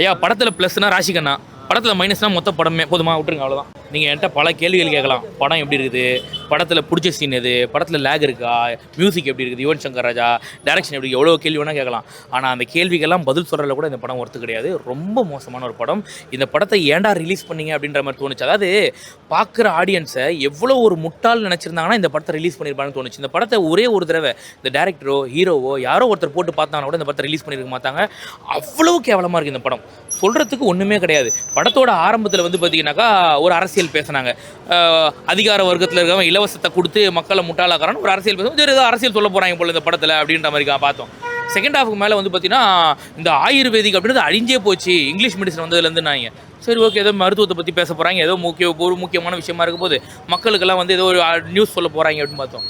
ஐயா படத்தில் ப்ளஸ்னா ராசிகண்ணா, படத்தில் மைனஸ்னா மொத்த படமே போதுமா விட்டுருங்க அவ்வளோதான். நீங்கள் என்கிட்ட பல கேள்விகள் கேட்கலாம். படம் எப்படி இருக்குது, படத்தில் பிடிச்ச சீன் எது, படத்தில் லேக் இருக்கா, மியூசிக் எப்படி இருக்குது, யுவன் சங்கர் ராஜா டேரக்ஷன் எப்படி, எவ்வளோ கேள்வி வேணால் கேட்கலாம். ஆனால் அந்த கேள்விக்கெல்லாம் பதில் சொல்கிறதுல கூட இந்த படம் ஒர்த்து கிடையாது. ரொம்ப மோசமான ஒரு படம். இந்த படத்தை ஏன்டா ரிலீஸ் பண்ணீங்க அப்படின்ற மாதிரி தோணுச்சு. அதாவது பார்க்குற ஆடியன்ஸை எவ்வளோ ஒரு முட்டாள் நினச்சிருந்தாங்கன்னா இந்த படத்தை ரிலீஸ் பண்ணியிருப்பாங்கன்னு தோணுச்சு. இந்த படத்தை ஒரே ஒரு தடவை இந்த டேரக்டரோ ஹீரோவோ யாரோ ஒருத்தர் போட்டு பார்த்தாங்கன்னா கூட இந்த படத்தை ரிலீஸ் பண்ணியிருக்க மாட்டாங்க. அவ்வளோ கேவலமாக இருக்குது இந்த படம். சொல்கிறதுக்கு ஒன்றுமே கிடையாது. படத்தோட ஆரம்பத்தில் வந்து பார்த்தீங்கன்னாக்கா ஒரு அரசியல் பேசுனாங்க. அதிகார வர்க்கத்தில் இருக்கவங்க இலவசத்தை கொடுத்து மக்களை முட்டாளாக்குறான்னு ஒரு அரசியல் பேசுவோம். ஏதோ அரசியல் சொல்ல போகிறாங்க போல இந்த படத்தில் அப்படின்ற மாதிரி பார்த்தோம். செகண்ட் ஹாஃபுக்கு மேலே வந்து பார்த்தீங்கன்னா இந்த ஆயுர்வேதிக் அப்படின்றது அழிஞ்சே போச்சு இங்கிலீஷ் மெடிசன் வந்ததுலேருந்து நாங்கள் சரி ஓகே ஏதோ மருத்துவத்தை பற்றி பேச போகிறாங்க, ஏதோ ஒரு முக்கியமான விஷயமா இருக்கும் போது மக்களுக்கெல்லாம் வந்து ஏதோ ஒரு நியூஸ் சொல்ல போகிறாங்க அப்படின்னு பார்த்தோம்.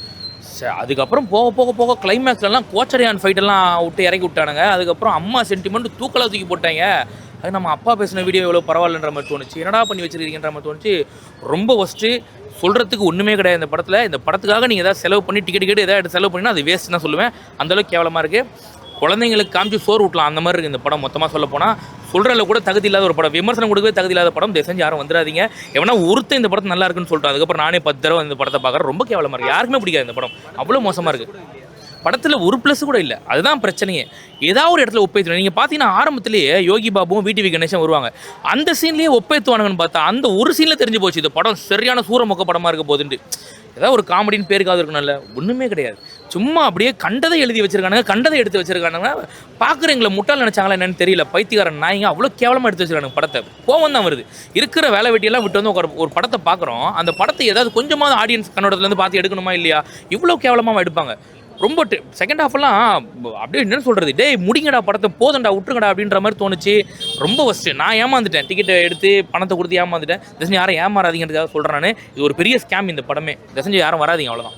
அதுக்கப்புறம் போக போக போக கிளைமேக்ஸ்லாம் கோச்சரியான் ஃபைட்டெல்லாம் விட்டு இறக்கி விட்டானுங்க. அதுக்கப்புறம் அம்மா சென்டிமெண்ட் தூக்கலாக தூக்கி போட்டாங்க. அது நம்ம அப்பா பேசின வீடியோ எவ்வளோ பரவாயில்லன்ற மாதிரி தோணுச்சு. என்னடா பண்ணி வச்சிருக்கீங்கன்ற மாதிரி தோணுச்சு. ரொம்ப ஃபஸ்ட்டு சொல்கிறதுக்கு ஒன்றுமே கிடையாது இந்த படத்தில். இந்த படத்துக்காக நீங்கள் எதாவது செலவு பண்ணி டிக்கெட் எதாவது செலவு பண்ணினா அது வேஸ்ட் தான் சொல்லுவேன். அந்தளவுக்கு கேவலமாக இருக்குது. குழந்தைங்களுக்கு காமிச்சு சோறு விட்டலாம் அந்த மாதிரி இருக்குது இந்த படம். மொத்தமாக சொல்ல போனால் சொல்கிறதுல கூட தகுதி இல்லாத ஒரு படம், விமர்சனம் கொடுக்கவே தகுதி இல்லாத படம். தயவு செஞ்சு யாரும் வந்துடாதீங்க. எவனா ஒருத்தர் இந்த படத்தை நல்லா இருக்குன்னு சொல்லிட்டு அதுக்கப்புறம் நானே 10 தடவை இந்த படத்தை பார்க்குறேன். ரொம்ப கேவலமாக இருக்குது. யாருக்குமே பிடிக்காது இந்த படம். அவ்வளோ மோசமாக இருக்குது. படத்தில் ஒரு ப்ளஸ் கூட இல்லை. அதுதான் பிரச்சனையே. ஏதாவது ஒரு இடத்துல ஒப்பேத்துவேன். நீங்கள் பார்த்தீங்கன்னா ஆரம்பத்திலேயே யோகி பாபுவும் விடிவி கணேசன் வருவாங்க. அந்த சீன்லேயே ஒப்பேத்துவானுங்கன்னு பார்த்தா அந்த ஒரு சீனில் தெரிஞ்சு போச்சு இந்த படம் சரியான சூரமொக்க படமாக இருக்க போதுண்டு. ஏதாவது ஒரு காமெடின்னு பேருக்காவது இருக்கணும்ல, ஒன்றுமே கிடையாது. சும்மா அப்படியே கண்டதை எழுதி வச்சிருக்கானுங்க, கண்டதை எடுத்து வச்சிருக்கானுங்க. பார்க்குறீங்களா முட்டாள் நினச்சாங்களா என்னன்னு தெரியல. பைத்தியக்காரன் நாய்ங்க அவ்வளோ கேவலமாக எடுத்து வச்சிருக்கானுங்க படத்தை. கோவம் தான் வருது. இருக்கிற வேலை வெட்டியெல்லாம் விட்டு வந்து ஒரு படத்தை பார்க்குறோம். அந்த படத்தை ஏதாவது கொஞ்சமாவது ஆடியன்ஸ் கண்ணோட்டத்துலேருந்து பார்த்து எடுக்கணுமா இல்லையா? இவ்வளோ கேவலமாக எடுப்பாங்க. ரொம்ப செகண்ட் ஹாஃப்லாம் அப்படியே என்ன சொல்கிறது, டேய் முடிங்கடா படத்தை போதண்டா விட்டுருங்கடா அப்படின்ற மாதிரி தோணுச்சு. ரொம்ப ஃபஸ்ட்டு நான் ஏமாந்துட்டேன். டிக்கெட்டை எடுத்து பணத்தை கொடுத்து ஏமாந்துட்டேன். தயவு செஞ்சு யாரும் ஏமாறாதீங்கிறதுக்காக சொல்கிறேன் நான். இது ஒரு பெரிய ஸ்கேம் இந்த படமே. தயவு செஞ்சு யாரும் வராதீங்க அவ்வளோதான்.